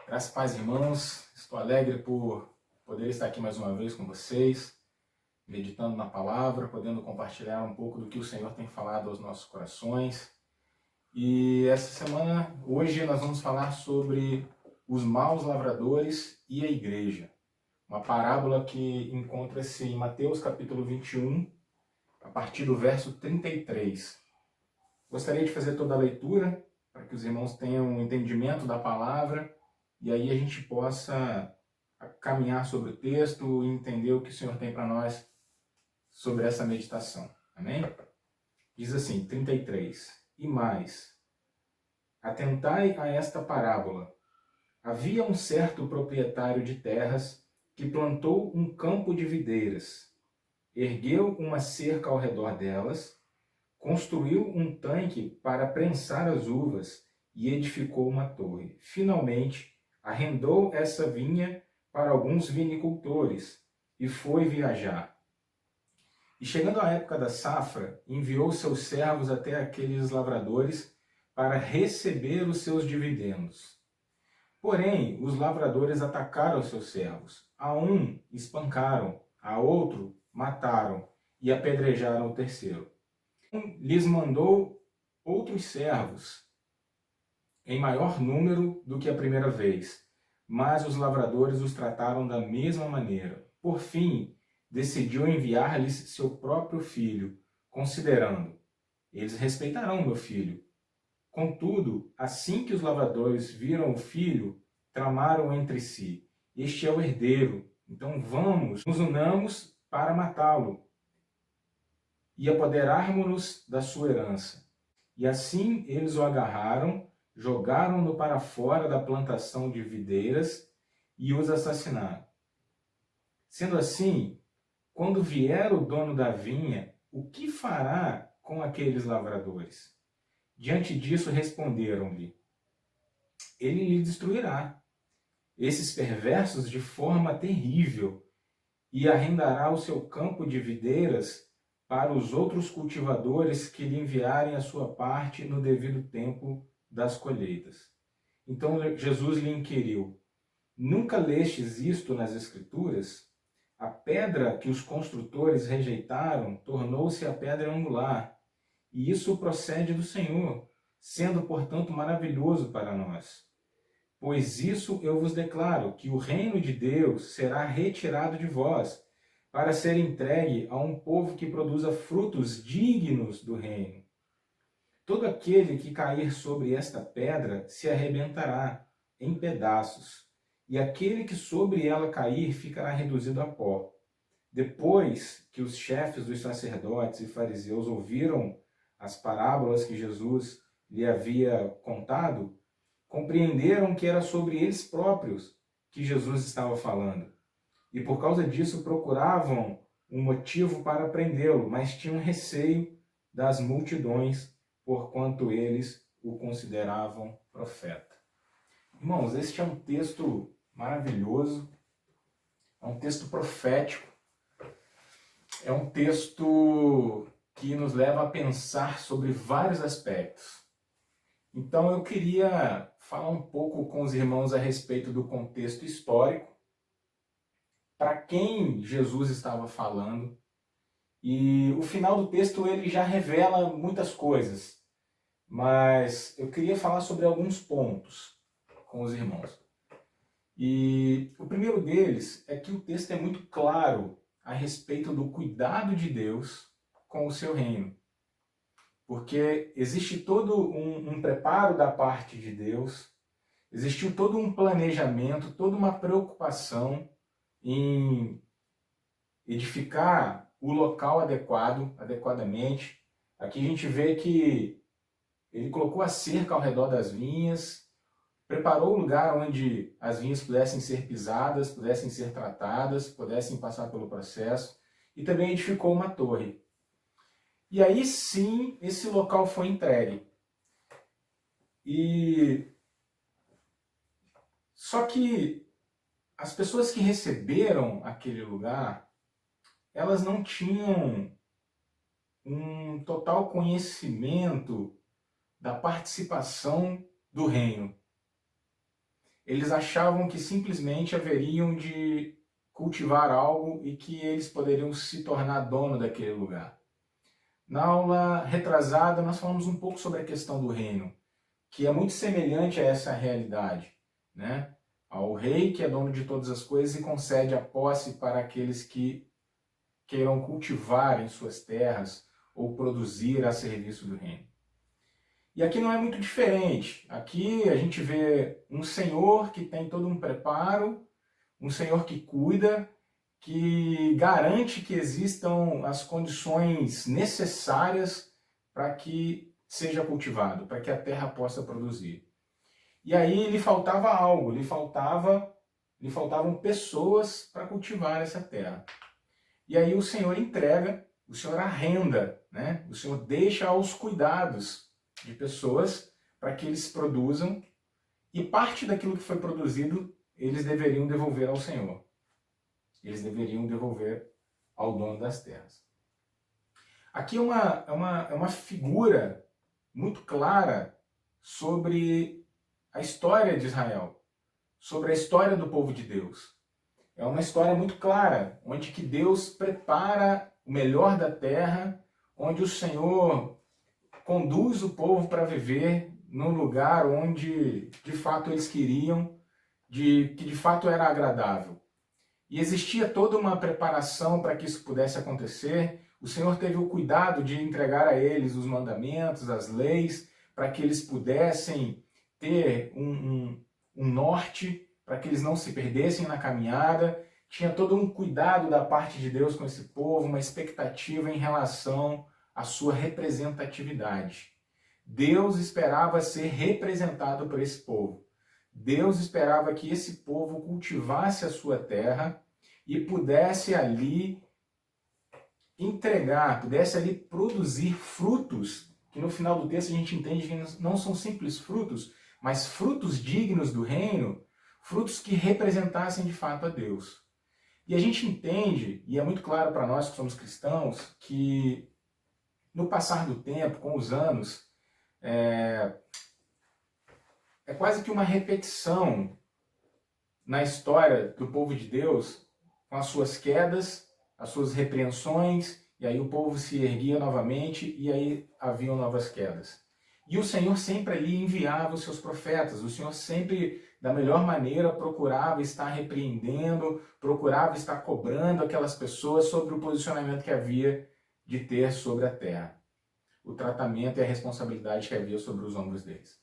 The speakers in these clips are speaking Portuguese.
Graças e paz, irmãos. Estou alegre por poder estar aqui mais uma vez com vocês, meditando na palavra, podendo compartilhar um pouco do que o Senhor tem falado aos nossos corações. E essa semana, hoje, nós vamos falar sobre os maus lavradores e a igreja. Uma parábola que encontra-se em Mateus capítulo 21, a partir do verso 33. Gostaria de fazer toda a leitura, para que os irmãos tenham um entendimento da palavra, e aí a gente possa caminhar sobre o texto e entender o que o Senhor tem para nós sobre essa meditação. Amém? Diz assim, 33. E mais, atentai a esta parábola. Havia um certo proprietário de terras que plantou um campo de videiras, ergueu uma cerca ao redor delas, construiu um tanque para prensar as uvas e edificou uma torre. Finalmente, arrendou essa vinha para alguns vinicultores e foi viajar. E chegando à época da safra, enviou seus servos até aqueles lavradores para receber os seus dividendos. Porém, os lavradores atacaram seus servos. A um espancaram, a outro mataram e apedrejaram o terceiro. Lhes mandou outros servos, em maior número do que a primeira vez, mas os lavradores os trataram da mesma maneira. Por fim, decidiu enviar-lhes seu próprio filho, considerando: eles respeitarão meu filho. Contudo, assim que os lavradores viram o filho, tramaram entre si: este é o herdeiro, então vamos, nos unamos para matá-lo e apoderarmos-nos da sua herança. E assim eles o agarraram, jogaram-no para fora da plantação de videiras e os assassinaram. Sendo assim, quando vier o dono da vinha, o que fará com aqueles lavradores? Diante disso responderam-lhe: ele lhe destruirá esses perversos de forma terrível e arrendará o seu campo de videiras para os outros cultivadores que lhe enviarem a sua parte no devido tempo das colheitas. Então Jesus lhe inquiriu: nunca lestes isto nas Escrituras? A pedra que os construtores rejeitaram tornou-se a pedra angular, e isso procede do Senhor, sendo, portanto, maravilhoso para nós. Pois isso eu vos declaro, que o reino de Deus será retirado de vós, para ser entregue a um povo que produza frutos dignos do reino. Todo aquele que cair sobre esta pedra se arrebentará em pedaços, e aquele que sobre ela cair ficará reduzido a pó. Depois que os chefes dos sacerdotes e fariseus ouviram as parábolas que Jesus lhe havia contado, compreenderam que era sobre eles próprios que Jesus estava falando. E por causa disso procuravam um motivo para prendê-lo, mas tinham receio das multidões, porquanto eles o consideravam profeta. Irmãos, este é um texto maravilhoso, é um texto profético, é um texto que nos leva a pensar sobre vários aspectos. Então eu queria falar um pouco com os irmãos a respeito do contexto histórico, para quem Jesus estava falando, e o final do texto ele já revela muitas coisas, mas eu queria falar sobre alguns pontos com os irmãos. E o primeiro deles é que o texto é muito claro a respeito do cuidado de Deus com o seu reino. Porque existe todo um preparo da parte de Deus, existiu todo um planejamento, toda uma preocupação em edificar o local adequadamente. Aqui a gente vê que ele colocou a cerca ao redor das vinhas, preparou o lugar onde as vinhas pudessem ser pisadas, pudessem ser tratadas, pudessem passar pelo processo, e também edificou uma torre. E aí sim, esse local foi entregue. Só que as pessoas que receberam aquele lugar, elas não tinham um total conhecimento da participação do reino. eles achavam que simplesmente haveriam de cultivar algo e que eles poderiam se tornar dono daquele lugar. Na aula retrasada, nós falamos um pouco sobre a questão do reino, que é muito semelhante a essa realidade, né? Ao rei que é dono de todas as coisas e concede a posse para aqueles que queiram cultivar em suas terras ou produzir a serviço do reino. E aqui não é muito diferente. Aqui a gente vê um senhor que tem todo um preparo, um senhor que cuida, que garante que existam as condições necessárias para que seja cultivado, para que a terra possa produzir. E aí lhe faltava algo, lhe faltavam pessoas para cultivar essa terra. E aí o Senhor entrega, o Senhor arrenda, né? O Senhor deixa aos cuidados de pessoas para que eles produzam, e parte daquilo que foi produzido eles deveriam devolver ao Senhor. Eles deveriam devolver ao dono das terras. Aqui é uma figura muito clara sobre a história de Israel, sobre a história do povo de Deus. É uma história muito clara, onde que Deus prepara o melhor da terra, onde o Senhor conduz o povo para viver num lugar onde de fato eles queriam, que de fato era agradável. E existia toda uma preparação para que isso pudesse acontecer. O Senhor teve o cuidado de entregar a eles os mandamentos, as leis, para que eles pudessem ter um norte, para que eles não se perdessem na caminhada. Tinha todo um cuidado da parte de Deus com esse povo, uma expectativa em relação à sua representatividade. Deus esperava ser representado por esse povo. Deus esperava que esse povo cultivasse a sua terra e pudesse ali entregar, pudesse ali produzir frutos, que no final do texto a gente entende que não são simples frutos, mas frutos dignos do reino, frutos que representassem de fato a Deus. E a gente entende, e é muito claro para nós que somos cristãos, que no passar do tempo, com os anos, é quase que uma repetição na história do povo de Deus, com as suas quedas, as suas repreensões, e aí o povo se erguia novamente, e aí haviam novas quedas. E o Senhor sempre ali enviava os seus profetas, o Senhor sempre, da melhor maneira, procurava estar repreendendo, procurava estar cobrando aquelas pessoas sobre o posicionamento que havia de ter sobre a terra, o tratamento e a responsabilidade que havia sobre os ombros deles.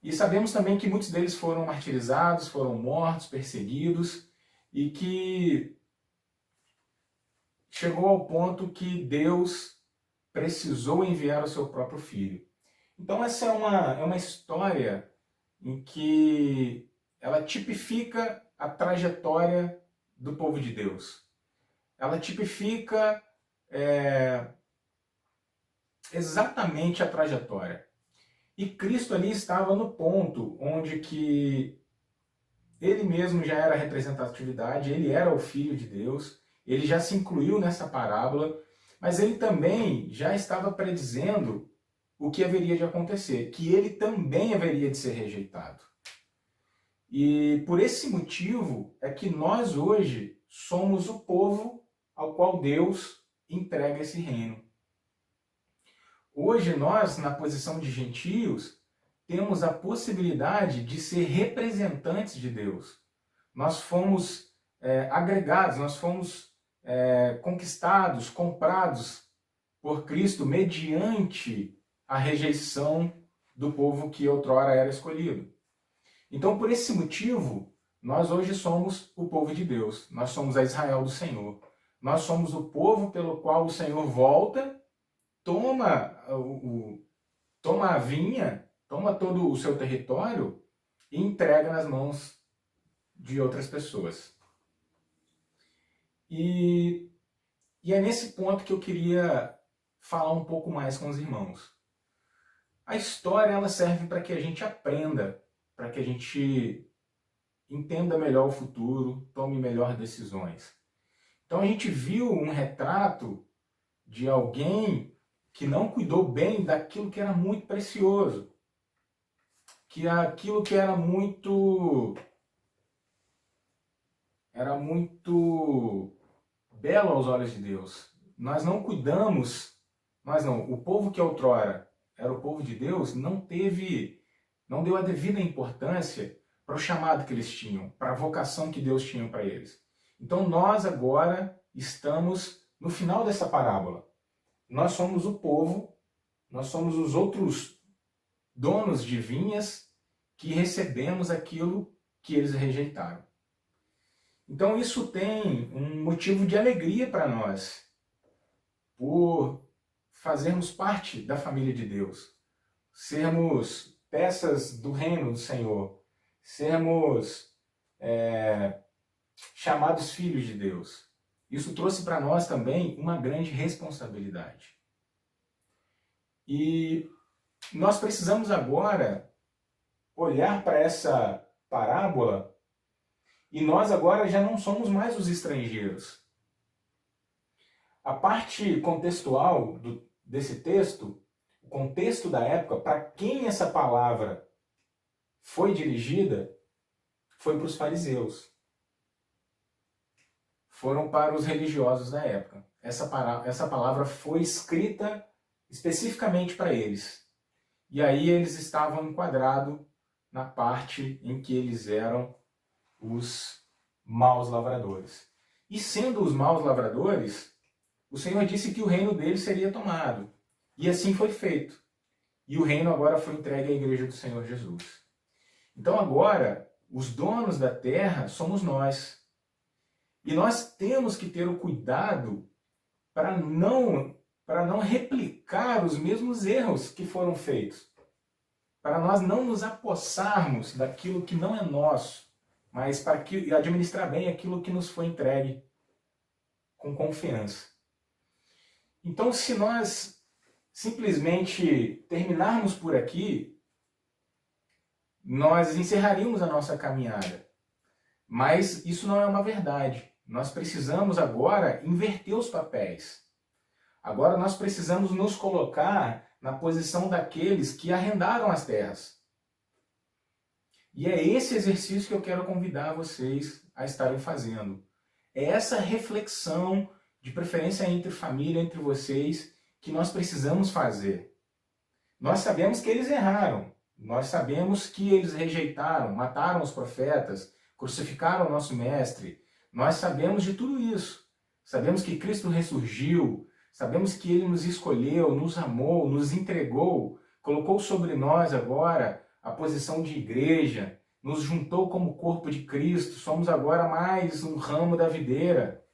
E sabemos também que muitos deles foram martirizados, foram mortos, perseguidos, e que chegou ao ponto que Deus precisou enviar o seu próprio filho. Então essa é uma história em que ela tipifica a trajetória do povo de Deus. Ela tipifica exatamente a trajetória. E Cristo ali estava no ponto onde que ele mesmo já era a representatividade, ele era o Filho de Deus, ele já se incluiu nessa parábola, mas ele também já estava predizendo o que haveria de acontecer, que ele também haveria de ser rejeitado. E por esse motivo é que nós hoje somos o povo ao qual Deus entrega esse reino. Hoje nós, na posição de gentios, temos a possibilidade de ser representantes de Deus. Nós fomos agregados, nós fomos conquistados, comprados por Cristo mediante a rejeição do povo que outrora era escolhido. Então, por esse motivo, nós hoje somos o povo de Deus. Nós somos a Israel do Senhor. Nós somos o povo pelo qual o Senhor volta, toma a vinha, toma todo o seu território e entrega nas mãos de outras pessoas. E é nesse ponto que eu queria falar um pouco mais com os irmãos. A história ela serve para que a gente aprenda, para que a gente entenda melhor o futuro, tome melhores decisões. Então a gente viu um retrato de alguém que não cuidou bem daquilo que era muito precioso, que aquilo que era muito belo aos olhos de Deus, nós não cuidamos, o povo que outrora era o povo de Deus não deu a devida importância para o chamado que eles tinham, para a vocação que Deus tinha para eles. Então nós agora estamos no final dessa parábola. Nós somos o povo, nós somos os outros donos de vinhas que recebemos aquilo que eles rejeitaram. Então isso tem um motivo de alegria para nós, por fazermos parte da família de Deus, sermos peças do reino do Senhor, sermos chamados filhos de Deus. Isso trouxe para nós também uma grande responsabilidade. E nós precisamos agora olhar para essa parábola e nós agora já não somos mais os estrangeiros. A parte contextual desse texto, o contexto da época, para quem essa palavra foi dirigida, foi para os fariseus. Foram para os religiosos da época. Essa palavra foi escrita especificamente para eles. E aí eles estavam enquadrados na parte em que eles eram os maus lavradores. E sendo os maus lavradores, o Senhor disse que o reino deles seria tomado. E assim foi feito. E o reino agora foi entregue à igreja do Senhor Jesus. Então agora, os donos da terra somos nós. E nós temos que ter o cuidado para não replicar os mesmos erros que foram feitos. Para nós não nos apossarmos daquilo que não é nosso, mas para administrar bem aquilo que nos foi entregue com confiança. Então, se nós simplesmente terminarmos por aqui, nós encerraríamos a nossa caminhada. Mas isso não é uma verdade. Nós precisamos agora inverter os papéis. Agora nós precisamos nos colocar na posição daqueles que arrendaram as terras. E é esse exercício que eu quero convidar vocês a estarem fazendo. É essa reflexão, de preferência entre família, entre vocês, que nós precisamos fazer. Nós sabemos que eles erraram. Nós sabemos que eles rejeitaram, mataram os profetas, crucificaram o nosso mestre. Nós sabemos de tudo isso. Sabemos que Cristo ressurgiu. Sabemos que Ele nos escolheu, nos amou, nos entregou, colocou sobre nós agora a posição de igreja, nos juntou como corpo de Cristo, somos agora mais um ramo da videira.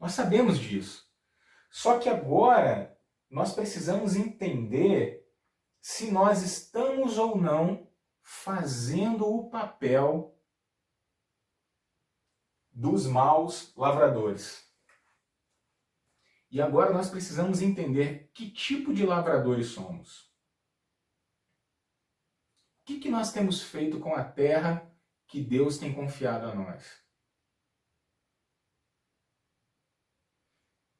Nós sabemos disso. Só que agora nós precisamos entender se nós estamos ou não fazendo o papel dos maus lavradores. E agora nós precisamos entender que tipo de lavradores somos. O que nós temos feito com a terra que Deus tem confiado a nós?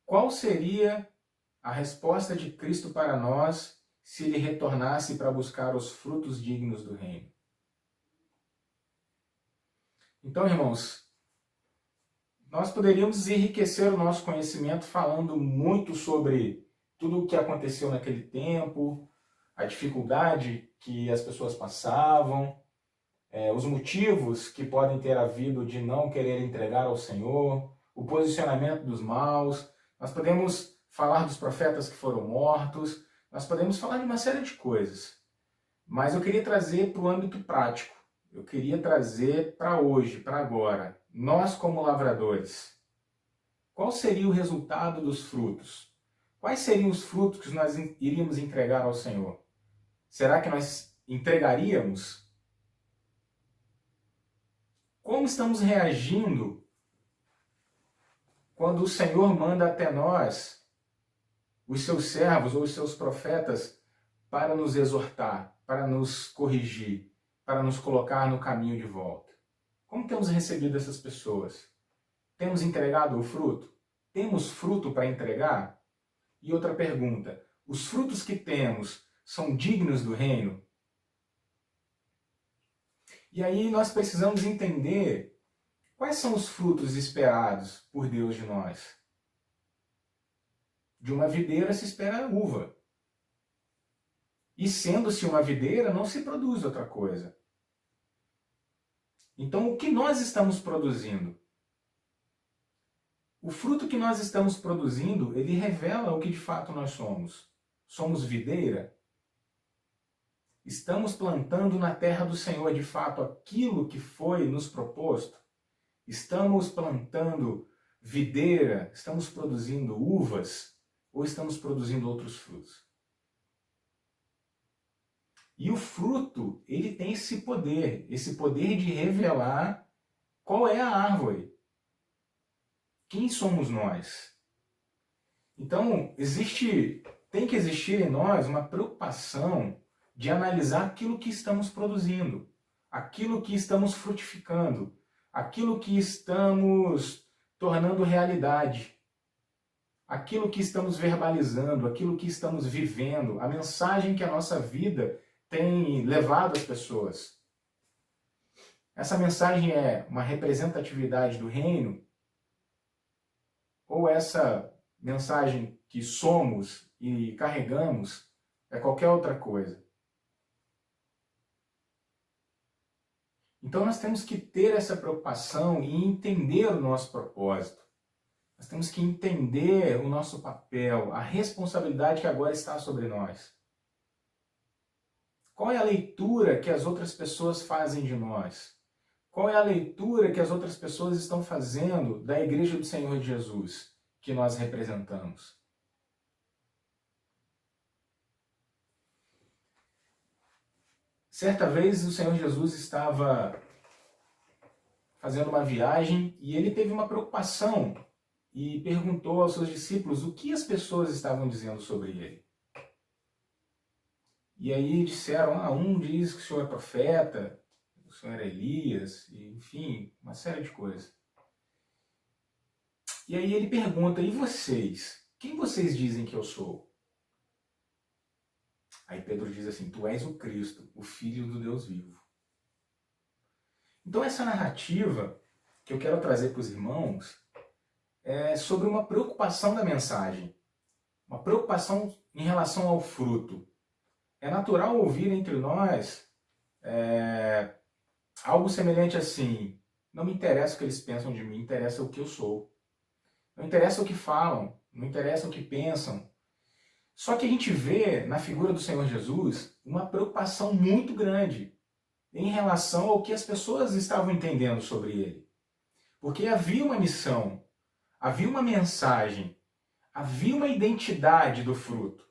Qual seria a resposta de Cristo para nós se Ele retornasse para buscar os frutos dignos do reino? Então, irmãos, nós poderíamos enriquecer o nosso conhecimento falando muito sobre tudo o que aconteceu naquele tempo, a dificuldade que as pessoas passavam, os motivos que podem ter havido de não querer entregar ao Senhor, o posicionamento dos maus. Nós podemos falar dos profetas que foram mortos, nós podemos falar de uma série de coisas. Mas eu queria trazer para o âmbito prático. Eu queria trazer para hoje, para agora. Nós como lavradores, qual seria o resultado dos frutos? Quais seriam os frutos que nós iríamos entregar ao Senhor? Será que nós entregaríamos? Como estamos reagindo quando o Senhor manda até nós os seus servos ou os seus profetas para nos exortar, para nos corrigir, para nos colocar no caminho de volta? Como temos recebido essas pessoas? Temos entregado o fruto? Temos fruto para entregar? E outra pergunta, os frutos que temos são dignos do reino? E aí nós precisamos entender quais são os frutos esperados por Deus de nós. De uma videira se espera uva. E sendo-se uma videira, não se produz outra coisa. Então, o que nós estamos produzindo? O fruto que nós estamos produzindo, ele revela o que de fato nós somos. Somos videira? Estamos plantando na terra do Senhor de fato aquilo que foi nos proposto? Estamos plantando videira? Estamos produzindo uvas? Ou estamos produzindo outros frutos? E o fruto, ele tem esse poder de revelar qual é a árvore. Quem somos nós? Então, tem que existir em nós uma preocupação de analisar aquilo que estamos produzindo, aquilo que estamos frutificando, aquilo que estamos tornando realidade, aquilo que estamos verbalizando, aquilo que estamos vivendo, a mensagem que a nossa vida tem levado às pessoas. Essa mensagem é uma representatividade do reino? Ou essa mensagem que somos e carregamos é qualquer outra coisa? Então nós temos que ter essa preocupação e entender o nosso propósito. Nós temos que entender o nosso papel, a responsabilidade que agora está sobre nós. Qual é a leitura que as outras pessoas fazem de nós? Qual é a leitura que as outras pessoas estão fazendo da Igreja do Senhor Jesus, que nós representamos? Certa vez o Senhor Jesus estava fazendo uma viagem e ele teve uma preocupação e perguntou aos seus discípulos o que as pessoas estavam dizendo sobre ele. E aí disseram, um diz que o Senhor é profeta, o Senhor é Elias, enfim, uma série de coisas. E aí ele pergunta, e vocês? Quem vocês dizem que eu sou? Aí Pedro diz assim, tu és o Cristo, o Filho do Deus vivo. Então essa narrativa que eu quero trazer para os irmãos é sobre uma preocupação da mensagem, uma preocupação em relação ao fruto. É natural ouvir entre nós algo semelhante assim, não me interessa o que eles pensam de mim, interessa o que eu sou. Não interessa o que falam, não interessa o que pensam. Só que a gente vê na figura do Senhor Jesus uma preocupação muito grande em relação ao que as pessoas estavam entendendo sobre ele. Porque havia uma missão, havia uma mensagem, havia uma identidade do fruto.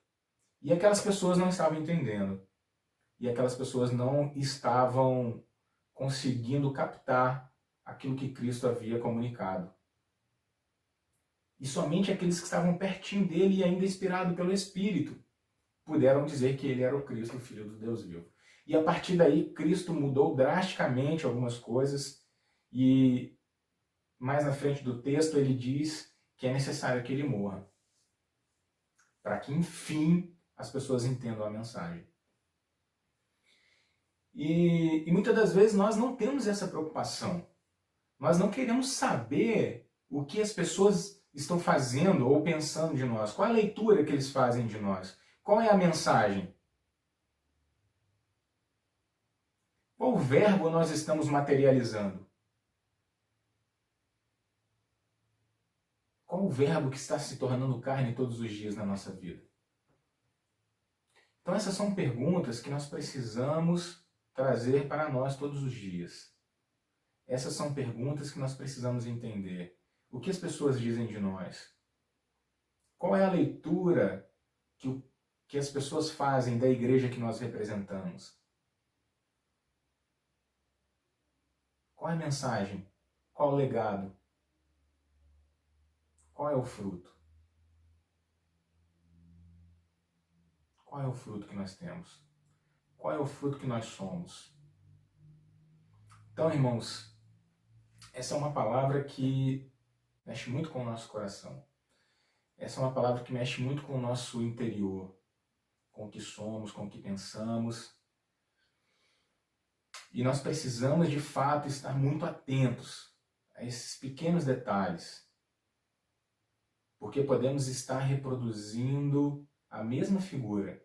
E aquelas pessoas não estavam entendendo. E aquelas pessoas não estavam conseguindo captar aquilo que Cristo havia comunicado. E somente aqueles que estavam pertinho dele e ainda inspirado pelo Espírito puderam dizer que ele era o Cristo, o Filho do Deus vivo. E a partir daí, Cristo mudou drasticamente algumas coisas e mais na frente do texto ele diz que é necessário que ele morra, para que, enfim, as pessoas entendam a mensagem. E muitas das vezes nós não temos essa preocupação. Nós não queremos saber o que as pessoas estão fazendo ou pensando de nós. Qual é a leitura que eles fazem de nós? Qual é a mensagem? Qual verbo nós estamos materializando? Qual o verbo que está se tornando carne todos os dias na nossa vida? Então essas são perguntas que nós precisamos trazer para nós todos os dias. Essas são perguntas que nós precisamos entender. O que as pessoas dizem de nós? Qual é a leitura que as pessoas fazem da igreja que nós representamos? Qual é a mensagem? Qual o legado? Qual é o fruto? Qual é o fruto que nós temos? Qual é o fruto que nós somos? Então, irmãos, essa é uma palavra que mexe muito com o nosso coração. Essa é uma palavra que mexe muito com o nosso interior, com o que somos, com o que pensamos. E nós precisamos, de fato, estar muito atentos a esses pequenos detalhes, porque podemos estar reproduzindo a mesma figura.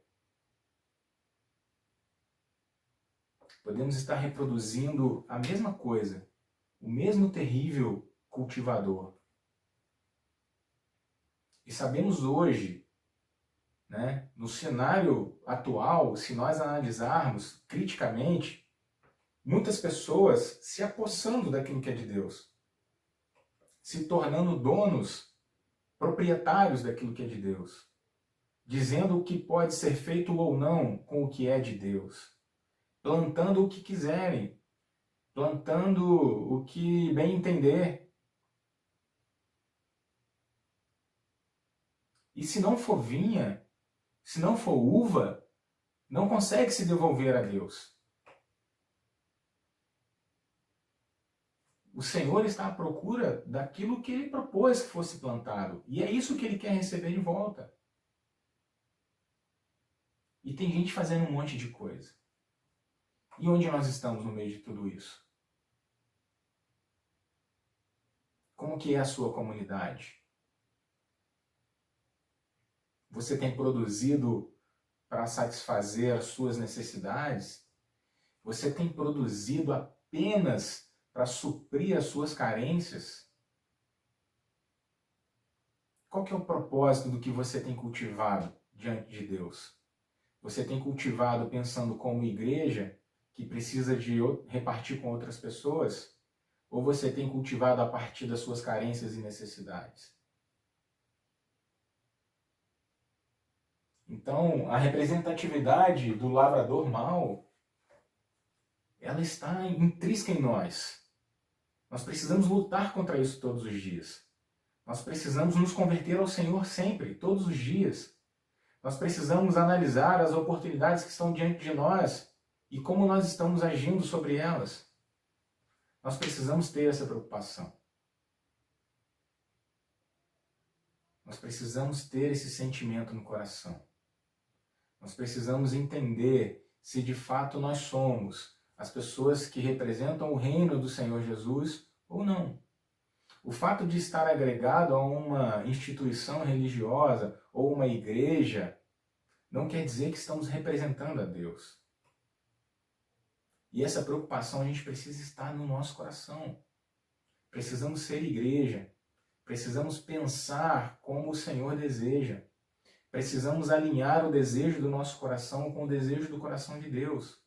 Podemos estar reproduzindo a mesma coisa, o mesmo terrível cultivador. E sabemos hoje, né, no cenário atual, se nós analisarmos criticamente, muitas pessoas se apossando daquilo que é de Deus, se tornando donos, proprietários daquilo que é de Deus, dizendo o que pode ser feito ou não com o que é de Deus, plantando o que quiserem, plantando o que bem entender. E se não for vinha, se não for uva, não consegue se devolver a Deus. O Senhor está à procura daquilo que Ele propôs que fosse plantado. E é isso que Ele quer receber de volta. E tem gente fazendo um monte de coisa. E onde nós estamos no meio de tudo isso? Como que é a sua comunidade? Você tem produzido para satisfazer as suas necessidades? Você tem produzido apenas para suprir as suas carências? Qual que é o propósito do que você tem cultivado diante de Deus? Você tem cultivado pensando como igreja que precisa de repartir com outras pessoas? Ou você tem cultivado a partir das suas carências e necessidades? Então, a representatividade do lavrador mau, ela está intrínseca em nós. Nós precisamos lutar contra isso todos os dias. Nós precisamos nos converter ao Senhor sempre, todos os dias. Nós precisamos analisar as oportunidades que estão diante de nós e como nós estamos agindo sobre elas. Nós precisamos ter essa preocupação. Nós precisamos ter esse sentimento no coração. Nós precisamos entender se de fato nós somos as pessoas que representam o reino do Senhor Jesus ou não. O fato de estar agregado a uma instituição religiosa ou uma igreja não quer dizer que estamos representando a Deus. E essa preocupação a gente precisa estar no nosso coração. Precisamos ser igreja. Precisamos pensar como o Senhor deseja. Precisamos alinhar o desejo do nosso coração com o desejo do coração de Deus.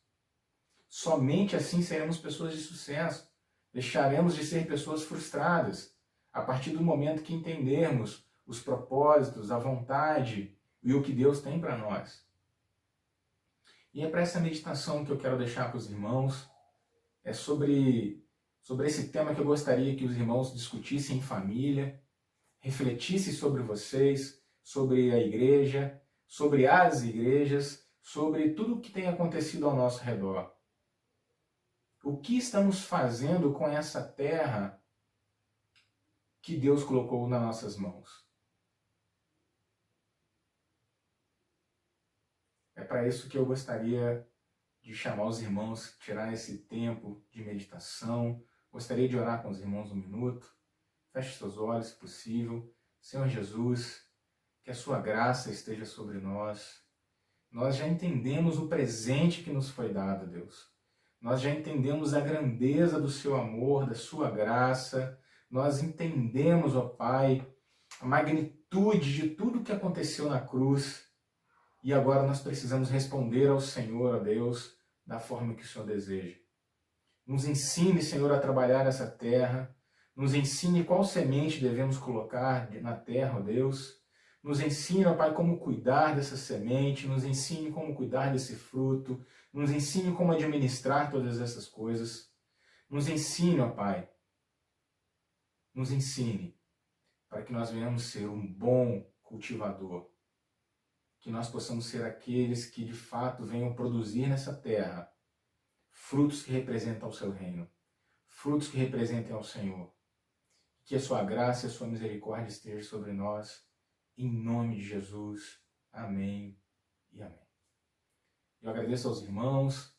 Somente assim seremos pessoas de sucesso. Deixaremos de ser pessoas frustradas a partir do momento que entendermos os propósitos, a vontade e o que Deus tem para nós. E é para essa meditação que eu quero deixar para os irmãos. É sobre esse tema que eu gostaria que os irmãos discutissem em família, refletissem sobre vocês, sobre a igreja, sobre as igrejas, sobre tudo o que tem acontecido ao nosso redor. O que estamos fazendo com essa terra que Deus colocou nas nossas mãos? É para isso que eu gostaria de chamar os irmãos, tirar esse tempo de meditação. Gostaria de orar com os irmãos um minuto. Feche seus olhos, se possível. Senhor Jesus, que a sua graça esteja sobre nós. Nós já entendemos o presente que nos foi dado, Deus. Nós já entendemos a grandeza do seu amor, da sua graça. Nós entendemos, ó Pai, a magnitude de tudo que aconteceu na cruz. E agora nós precisamos responder ao Senhor, ó Deus, da forma que o Senhor deseja. Nos ensine, Senhor, a trabalhar essa terra. Nos ensine qual semente devemos colocar na terra, ó Deus. Nos ensine, ó Pai, como cuidar dessa semente. Nos ensine como cuidar desse fruto. Nos ensine como administrar todas essas coisas. Nos ensine, ó Pai. Nos ensine para que nós venhamos ser um bom cultivador. Que nós possamos ser aqueles que de fato venham produzir nessa terra frutos que representam o seu reino, frutos que representem ao Senhor. Que a sua graça e a sua misericórdia estejam sobre nós, em nome de Jesus. Amém e amém. Eu agradeço aos irmãos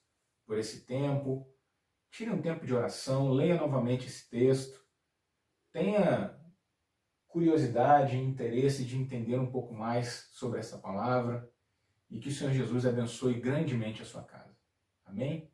por esse tempo, tire um tempo de oração, leia novamente esse texto, tenha curiosidade e interesse de entender um pouco mais sobre essa palavra e que o Senhor Jesus abençoe grandemente a sua casa. Amém?